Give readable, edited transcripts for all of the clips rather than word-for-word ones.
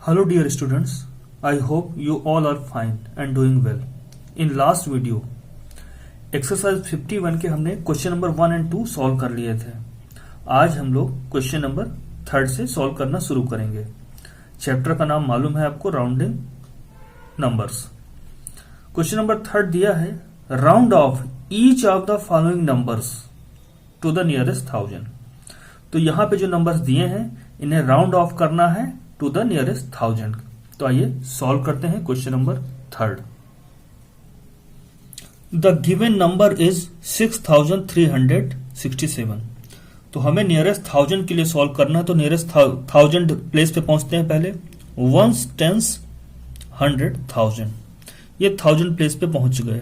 Hello dear students, I hope you all are fine and doing well. In last video, exercise 51 के हमने question number 1 and 2 solve कर लिए थे. आज हम लोग क्वेश्चन नंबर 3 से सॉल्व करना शुरू करेंगे. चैप्टर का नाम मालूम है आपको, राउंडिंग नंबर्स. क्वेश्चन नंबर 3 दिया है, round off each of the following numbers to the nearest 1000. तो यहां पे जो नंबर्स दिए हैं इन्हें राउंड ऑफ करना है टू द नियरेस्ट 1000. तो आइए सॉल्व करते हैं question number 3. The given number is 6367. तो हमें नियरेस्ट 1000 के लिए सॉल्व करना है. तो नियरेस्ट 1000 प्लेस पे पहुंचते हैं. पहले वंस, टेंस, 100, 1000. ये 1000 प्लेस पे पहुंच गए.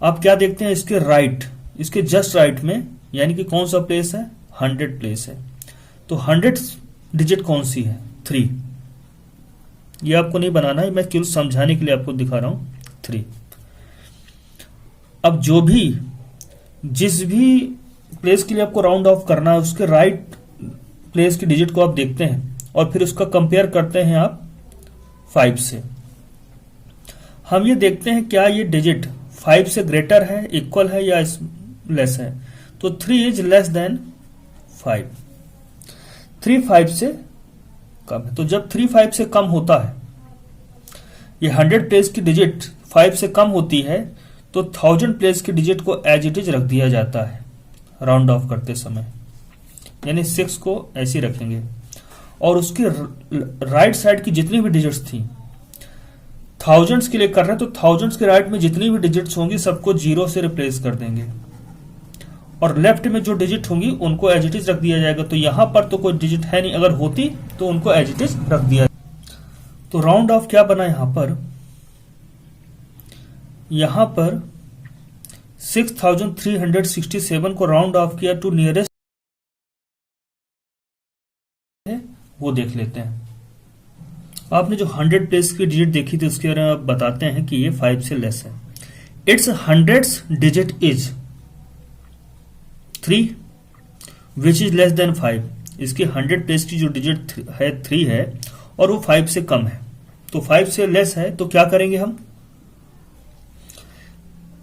आप क्या देखते हैं, इसके राइट, इसके जस्ट राइट में, यानी कि कौन सा प्लेस है, 100 प्लेस है. तो 100 डिजिट कौन सी है, 3. ये आपको नहीं बनाना है, मैं केवल समझाने के लिए आपको दिखा रहा हूं, 3. अब जो भी, जिस भी प्लेस के लिए आपको राउंड ऑफ करना है उसके राइट प्लेस की डिजिट को आप देखते हैं और फिर उसका कंपेयर करते हैं आप 5 से. हम ये देखते हैं क्या ये डिजिट 5 से ग्रेटर है, इक्वल है या लेस है. तो 3 इज लेस देन 5. 3 5 से कम है. तो जब 3 5 से कम होता है, ये 100 प्लेस की डिजिट 5 से कम होती है, तो 1000 प्लेस की डिजिट को एज इट इज रख दिया जाता है राउंड ऑफ करते समय. यानी 6 को ऐसे रखेंगे और उसके राइट साइड की जितनी भी डिजिट्स थी, थाउजेंड्स के लिए कर रहे हैं, तो थाउजेंड्स के राइट में जितनी भी डिजिट्स होंगी सबको 0 से रिप्लेस कर देंगे और लेफ्ट में जो डिजिट होंगी उनको एज इट इज रख दिया जाएगा. तो यहां पर तो कोई डिजिट है नहीं, अगर होती तो उनको एज इट इज रख दिया. तो राउंड ऑफ क्या बना यहां पर 6367 को राउंड ऑफ किया टू नियरेस्ट, वो देख लेते हैं. आपने जो 100 प्लेस की डिजिट देखी थी उसके बारे में आप बताते हैं कि ये 5 से लेस है. It's 100th digit is 3 which is less than 5. इसकी 100 प्लेस की जो डिजिट है 3 है और वो 5 से कम है. तो 5 से लेस है, तो क्या करेंगे हम,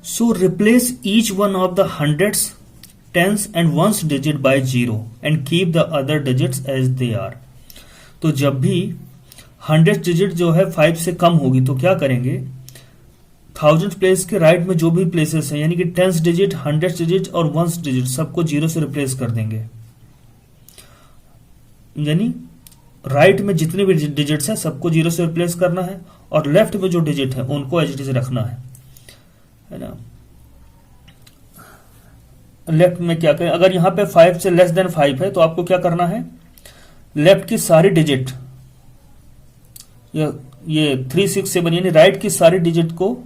so replace each one of the 100s, 10s and 1s digit by 0 and keep the other digits as they are. तो जब भी 100 डिजिट जो है 5 से कम होगी तो क्या करेंगे, 1000 प्लेस के राइट में जो भी प्लेसेस हैं, यानी कि 10s डिजिट, 100 डिजिट और 1s डिजिट सबको 0 से रिप्लेस कर देंगे. यानी राइट में जितनी भी डिजिट्स हैं सबको 0 से रिप्लेस करना है और लेफ्ट में जो डिजिट है उनको एज इट इज रखना है ना. लेफ्ट में क्या करें, अगर यहां पे 5 से लेस देन 5 है तो आपको क्या करना है, लेफ्ट की सारी डिजिट, ये 3 6 7 यानी राइट की सारी डिजिट को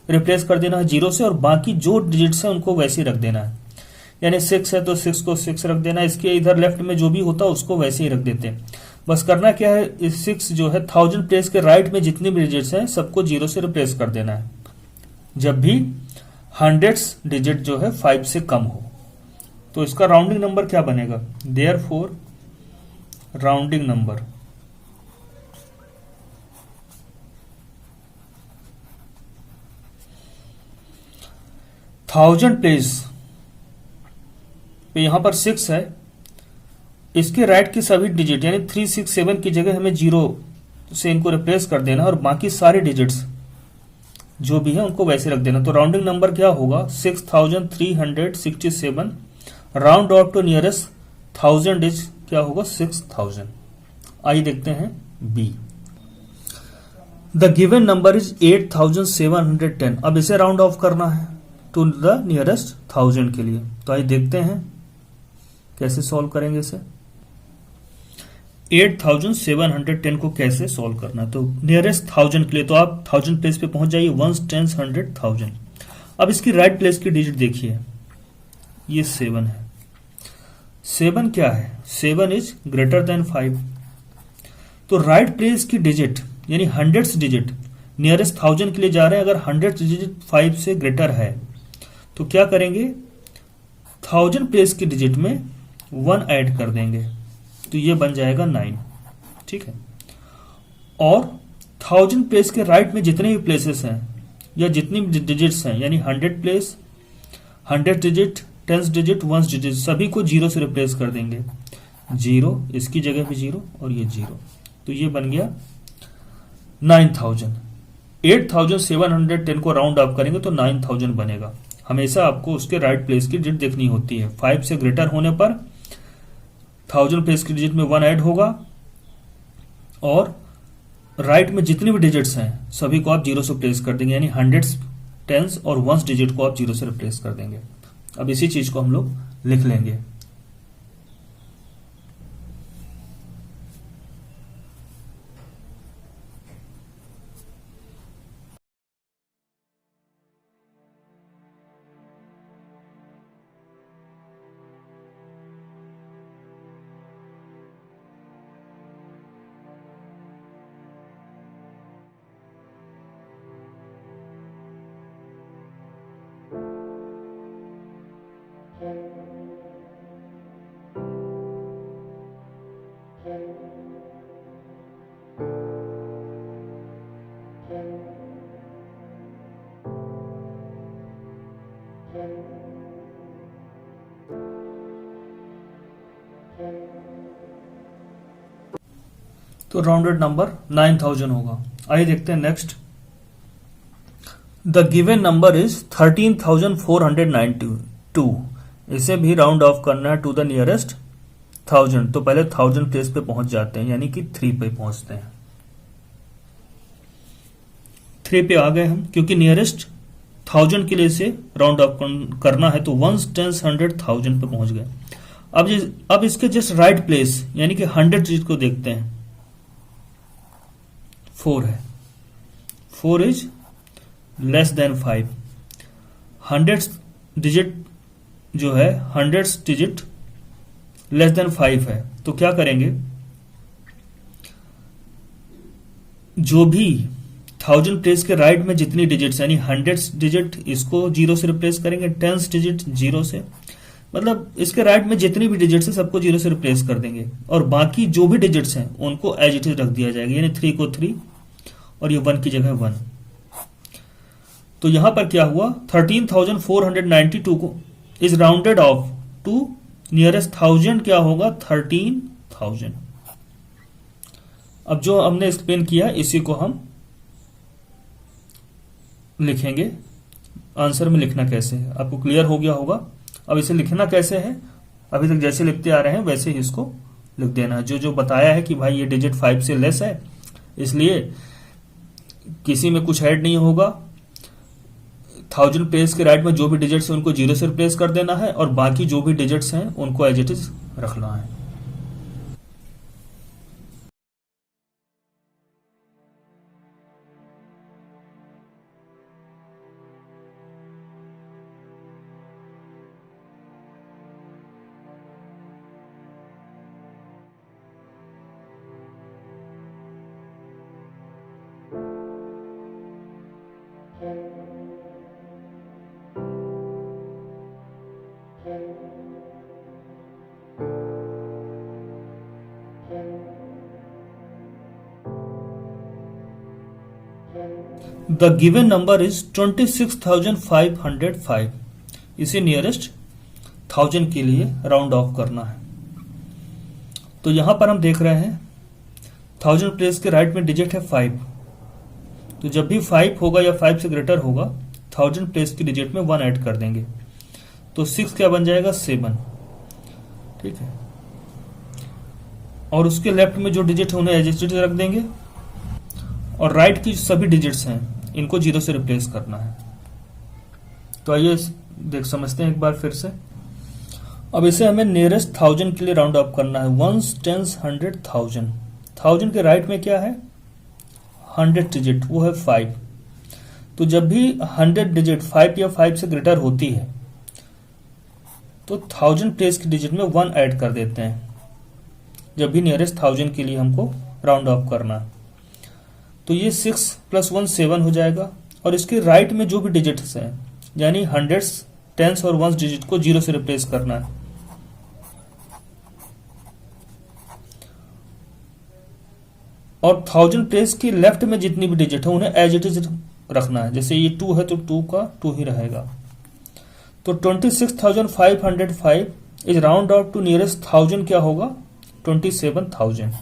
रिप्लेस कर देना है 0 से और बाकी जो डिजिट्स हैं उनको वैसे ही रख देना है. यानी 6 है तो 6 को 6 रख देना है. इसके इधर लेफ्ट में जो भी होता है उसको वैसे ही रख देते हैं. बस करना क्या है, इस 6 जो है 1000 प्लेस के राइट में जितनी भी डिजिट्स हैं सबको 0 से रिप्लेस कर देना है जब भी 100 डिजिट जो है 5 से कम हो. तो इसका राउंडिंग नंबर क्या बनेगा, therefore rounding number thousand place पे यहां पर 6 है, इसके राइट की सभी डिजिट यानी 3 6 7 की जगह हमें 0 से इनको रिप्लेस कर देना और बाकी सारे डिजिट्स जो भी है उनको वैसे रख देना. तो राउंडिंग नंबर क्या होगा, 6367. Round off to nearest 1000 is क्या होगा, 6000. आइए देखते हैं B. The given number is 8710. अब इसे राउंड ऑफ करना है टू द नियरेस्ट 1000 के लिए. तो आइए देखते हैं कैसे सॉल्व करेंगे इसे. 8710 को कैसे सॉल्व करना. तो नियरेस्ट 1000 के लिए तो आप 1000 प्लेस पे पहुंच जाइए, 1s 10s 100 1000. अब इसकी राइट प्लेस की डिजिट देखिए, ये 7 है. 7 क्या है, 7 इज ग्रेटर देन 5. तो राइट प्लेस की डिजिट यानी 100 डिजिट नियरेस्ट 1000 के लिए जा रहे हैं. अगर 100 डिजिट 5 से ग्रेटर है तो क्या करेंगे, 1000 प्लेस की डिजिट में 1 ऐड कर देंगे तो ये बन जाएगा 9. ठीक है। और 1000 प्लेस के राइट में जितने भी प्लेसेस हैं या जितनी भी डिजिट्स हैं, यानी 100 प्लेस, 100 डिजिट, 10 डिजिट, 1 डिजिट, सभी को 0 से रिप्लेस कर देंगे। 0, इसकी जगह पे 0 और ये 0, तो ये बन गया 9000। 8710 को राउंड अप करेंगे तो 9000 बनेगा। हमेशा आपको उसके राइट प्लेस की डिजिट देखनी होती है। 5 से ग्रेटर होने पर 1000 प्लेस की डिजिट में 1 ऐड होगा और राइट में जितनी भी डिजिट्स हैं सभी को आप 0 से प्लेस कर देंगे, यानी 100, 10 और 1 डिजिट को आप 0 से रिप्लेस कर देंगे। अब इसी चीज को हम लोग लिख लेंगे। तो राउंडेड नंबर 9000 होगा। आइए देखते हैं next. The given number is 13492। इसे भी राउंड ऑफ करना है टू द नियरेस्ट 1000। तो पहले 1000 प्लेस पे पहुंच जाते हैं, यानी कि 3 पे पहुंचते हैं। 3 पे आ गए हम, क्योंकि नियरेस्ट 1000 के लिए इसे राउंड ऑफ करना है, तो 1 10 100 1000 पे पहुंच गए। अब इसके जस्ट राइट प्लेस यानी कि 100 डिजिट को देखते हैं। 4 है, 4 इज लेस देन 5। 100 डिजिट जो है 100 डिजिट लेस देन 5 है, तो क्या करेंगे, जो भी 1000 प्लेस के राइट में जितनी डिजिट्स यानी 100 डिजिट इसको 0 से रिप्लेस करेंगे, 10 डिजिट 0 से, मतलब इसके राइट में जितनी भी डिजिट्स है सबको 0 से रिप्लेस कर देंगे और बाकी जो भी डिजिट्स हैं उनको एज इट इज रख दिया जाएगा, यानी 3 को 3 और ये 1 की जगह 1। तो यहां पर क्या हुआ, 13492 को is rounded off to nearest 1000, क्या होगा 13000। अब जो हमने एक्सप्लेन किया इसी को हम लिखेंगे। आंसर में लिखना कैसे है आपको क्लियर हो गया होगा। अब इसे लिखना कैसे है, अभी तक जैसे लिखते आ रहे हैं वैसे ही इसको लिख देना है। जो जो बताया है कि भाई ये डिजिट 5 से लेस है, इसलिए किसी में कुछ ऐड नहीं होगा। 1000 प्लेस के राइट में जो भी डिजिट्स हैं उनको 0 से रिप्लेस कर देना है और बाकी जो भी डिजिट्स हैं उनको एज इट इज रखना है। The given number is 26505। इसे नियरेस्ट 1000 के लिए राउंड ऑफ करना है। तो यहां पर हम देख रहे हैं 1000 प्लेस के राइट में डिजिट है 5, तो जब भी 5 होगा या 5 से ग्रेटर होगा 1000 प्लेस की डिजिट में 1 ऐड कर देंगे, तो 6 क्या बन जाएगा 7। ठीक है, और उसके लेफ्ट में जो डिजिट है उन्हें एज इट इज रख देंगे और राइट की सभी डिजिट्स हैं इनको 0 से रिप्लेस करना है। तो आइए देख समझते हैं एक बार फिर से। अब इसे हमें नियरेस्ट 1000 के लिए राउंड अप करना है। 1 10 100 1000। 1000 के राइट में क्या है 100 डिजिट, वो है 5। तो जब भी 100 डिजिट 5 या 5 से ग्रेटर होती है तो 1000 प्लेस की डिजिट में 1 ऐड कर देते हैं, जब भी नियरेस्ट 1000 के लिए हमको राउंड ऑफ करना है। तो ये 6 + 1 7 हो जाएगा और इसके राइट में जो भी डिजिट्स हैं यानी 100, 10 और 1 डिजिट को 0 से रिप्लेस करना है। और 1000 प्लेस के लेफ्ट में जितनी भी डिजिट है उन्हें एज इट इज रखना है। जैसे ये 2 है तो 2 का 2 ही रहेगा। तो 26,505 is round off to nearest 1000 क्या होगा 27,000।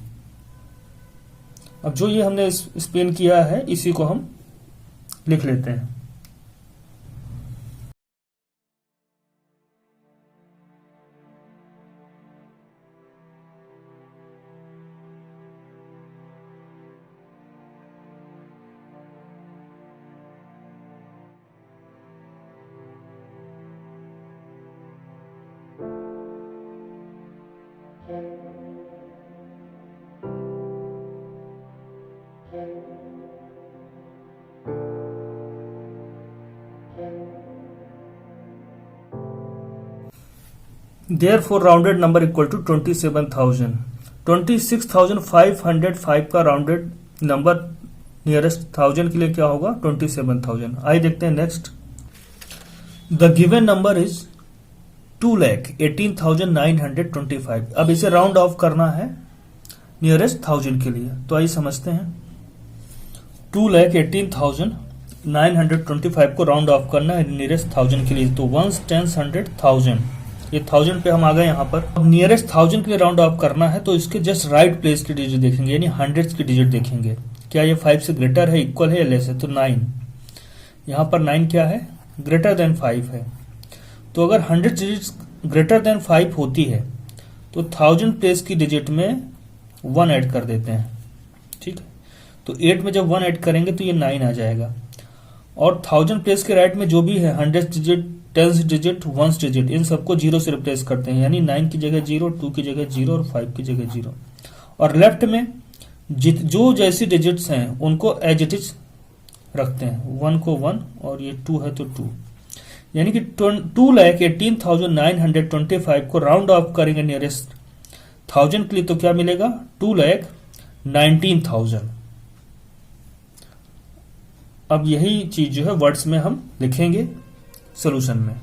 अब जो ये हमने एक्सप्लेन किया है इसी को हम लिख लेते हैं। Therefore rounded number equal to 27,000। 26,505 का राउंडेड नंबर नियरेस्ट 1000 के लिए क्या होगा 27,000। आइए देखते हैं next. The given number is 2,18,925। अब इसे राउंड ऑफ करना है नियरेस्ट 1000 के लिए, तो आइए समझते हैं। 2,18,925 को राउंड ऑफ करना है नियरेस्ट 1000 के लिए, तो 1s 10s 100 1000, ये 1000 पे हम आ गए यहाँ पर। अब नियरेस्ट 1000 के लिए राउंड ऑफ करना है तो इसके जस्ट राइट प्लेस की डिजिट देखेंगे, यानी हंड्रेड्स की डिजिट देखेंगे। क्या ये 5 से ग्रेटर है, इक्वल है या लेस है, तो 9। यहाँ पर 9 क्या है ग्रेटर देन 5 है। तो अगर 100 डिजिट ग्रेटर देन 5 होती है तो 1000 प्लेस की डिजिट में 1 ऐड कर देते हैं, ठीक है। तो 8 में जब 1 ऐड करेंगे तो ये 9 आ जाएगा। और 1000 प्लेस के राइट में जो भी है 100 डिजिट 10 डिजिट 1 डिजिट इन सबको 0 से रिप्लेस करते हैं, यानी 9 की जगह 0, 2 की जगह 0 और 5 की जगह 0। और लेफ्ट में जो जैसी डिजिट्स हैं उनको एज इट इज रखते हैं, 1 को 1 और ये 2 है तो 2, यानी कि 2,18,925 को राउंड ऑफ करेंगे नियरेस्ट 1000 के लिए तो क्या मिलेगा 2,19,000। अब यही चीज जो है वर्ड्स में हम लिखेंगे सॉल्यूशन में।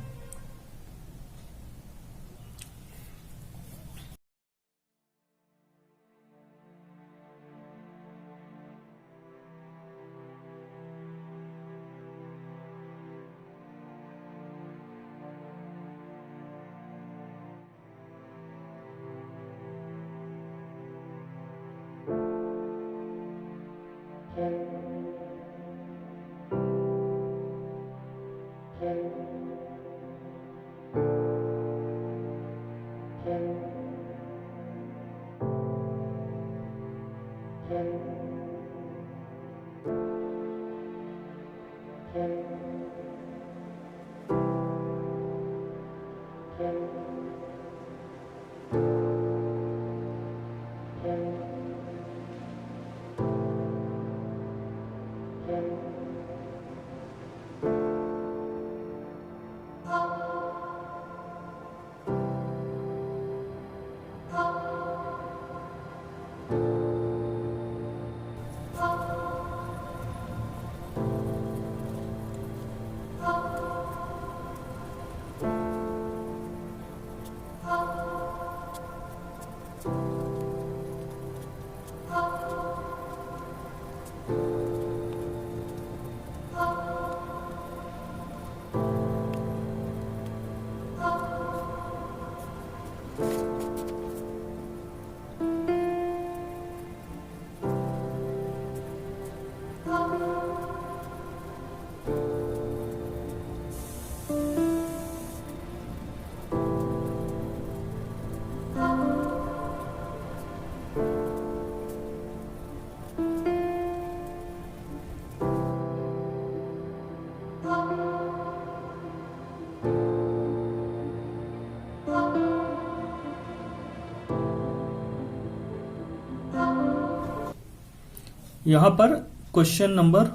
यहां पर क्वेश्चन नंबर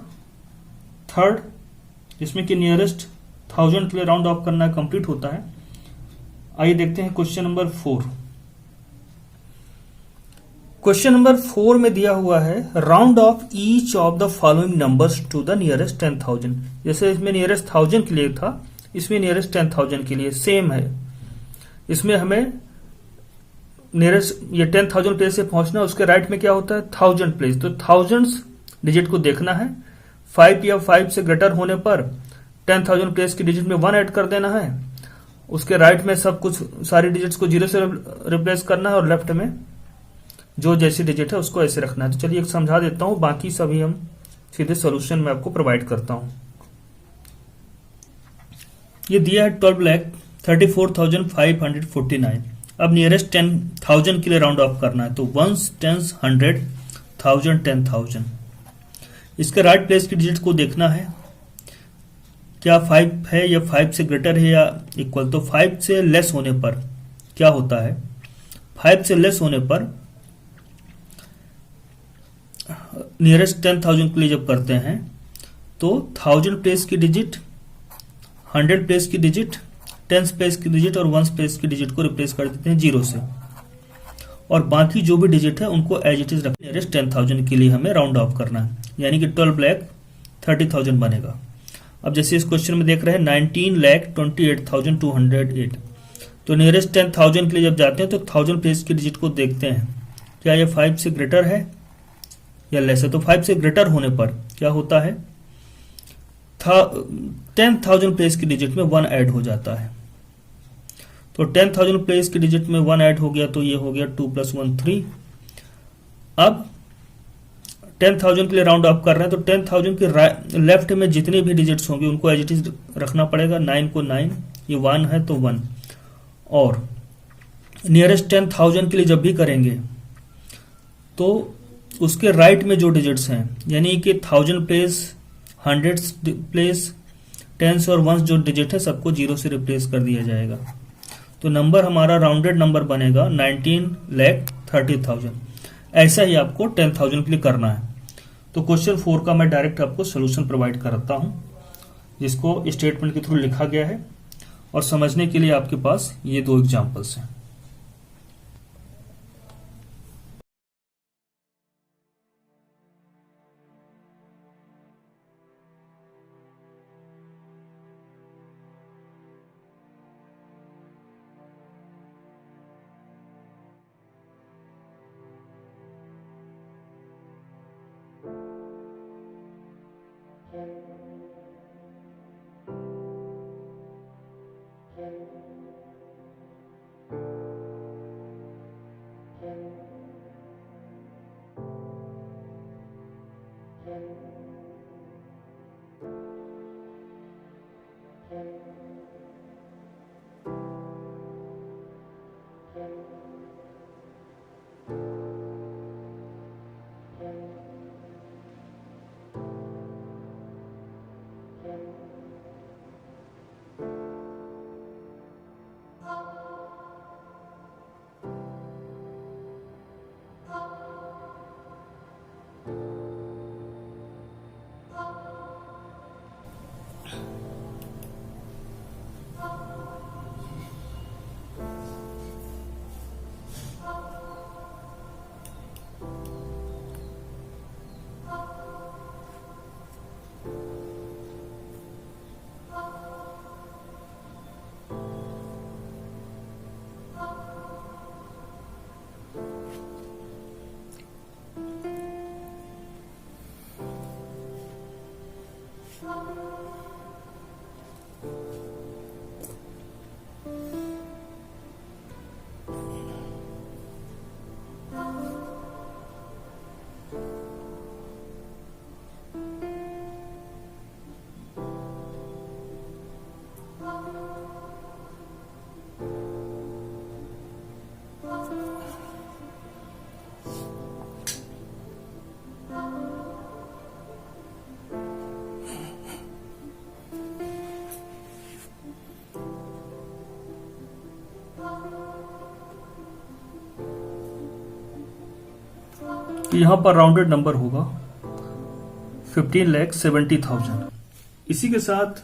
3 जिसमें कि नियरेस्ट 1000 के लिए राउंड ऑफ करना कंप्लीट होता है। आइए देखते हैं क्वेश्चन नंबर 4। क्वेश्चन नंबर 4 में दिया हुआ है round off each of the following numbers to the nearest 10,000। जैसे इसमें नियरेस्ट 1000 के लिए था, इसमें नियरेस्ट 10,000 के लिए सेम है। इसमें हमें नियरेस्ट ये 10,000 प्लेस से पहुंचना है, उसके राइट में क्या होता है 1000 प्लेस, तो थाउजेंड्स डिजिट को देखना है। 5 या 5 से ग्रेटर होने पर 10,000 प्लेस की डिजिट में 1 ऐड कर देना है। उसके राइट में सब कुछ सारी डिजिट्स को 0 से रिप्लेस करना है और लेफ्ट में जो जैसी डिजिट है उसको ऐसे रखना है। तो चलिए एक समझा देता हूं, बाकी सभी हम सीधे सॉल्यूशन में आपको प्रोवाइड करता हूं। ये दिया है 12,34,549। अब नियरेस्ट 10,000 के लिए राउंड ऑफ करना है, तो 1s, 10s, 100, 1000, 10,000। इसके राइट प्लेस की डिजिट को देखना है, क्या 5 है या 5 से ग्रेटर है या इक्वल। तो 5 से लेस होने पर क्या होता है, 5 से लेस होने पर नियरेस्ट 10,000 के लिए जब करते हैं तो 1000 प्लेस की डिजिट, 100 प्लेस की डिजिट, 10 प्लेस की डिजिट और 1 प्लेस की डिजिट को रिप्लेस कर देते हैं 0 से, और बाकी जो भी डिजिट है उनको एज इट इज रखना। नियरेस्ट 10,000 के लिए हमें राउंड ऑफ करना है, यानी कि 12,30,000 बनेगा। अब जैसे इस क्वेश्चन में देख रहे हैं 19,28,208, तो नियरेस्ट 10,000 के लिए जब जाते हैं तो 1000 प्लेस की डिजिट को देखते हैं, क्या ये 5 से ग्रेटर है या लेस है। तो 5 से ग्रेटर होने पर क्या होता है, 10,000 प्लेस की डिजिट में 1 ऐड हो जाता है। तो 10,000 प्लेस की डिजिट में 1 ऐड हो गया, तो ये हो गया 2 + 1 3। अब 10,000 के लिए राउंड ऑफ कर रहे हैं, तो 10,000 के लेफ्ट में जितने भी डिजिट्स होंगे उनको एज इट इज रखना पड़ेगा। 9 को 9, ये 1 है तो 1। और नियरेस्ट 10,000 के लिए जब भी करेंगे तो उसके राइट में जो डिजिट्स हैं, यानी कि 1000 प्लेस, 100 प्लेस, 10s और 1s जो डिजिट है सबको 0 से रिप्लेस कर दिया जाएगा। तो नंबर हमारा राउंडेड नंबर बनेगा 19,30,000। ऐसा ही आपको 10,000 के लिए करना है। तो क्वेश्चन 4 का मैं डायरेक्ट आपको सोल्यूशन प्रोवाइड करता हूं, जिसको स्टेटमेंट के थ्रू लिखा गया है, और समझने के लिए आपके पास ये 2 एग्जांपल्स हैं। तो यहां पर राउंडेड नंबर होगा 15,70,000। इसी के साथ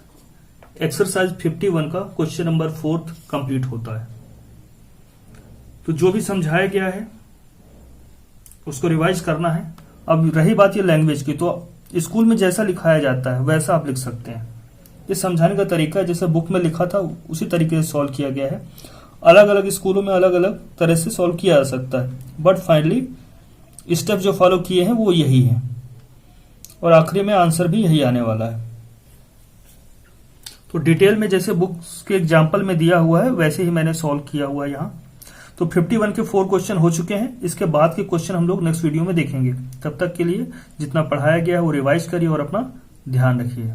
एक्सरसाइज 51 का क्वेश्चन नंबर 4 कंप्लीट होता है। तो जो भी समझाया गया है उसको रिवाइज करना है। अब रही बात ये लैंग्वेज की, तो स्कूल में जैसा लिखाया जाता है वैसा आप लिख सकते हैं। ये समझाने का तरीका है, जैसे बुक में लिखा था उसी तरीके से सॉल्व किया गया है। अलग अलग स्कूलों में अलग अलग तरह से सॉल्व किया जा सकता है, बट फाइनली स्टेप जो फॉलो किए हैं वो यही है और आखिरी में आंसर भी यही आने वाला है। तो डिटेल में जैसे बुक्स के एग्जाम्पल में दिया हुआ है वैसे ही मैंने सॉल्व किया हुआ है यहाँ। तो 51 के 4 क्वेश्चन हो चुके हैं। इसके बाद के क्वेश्चन हम लोग नेक्स्ट वीडियो में देखेंगे। तब तक के लिए जितना पढ़ाया गया है वो रिवाइज करिए और अपना ध्यान रखिए।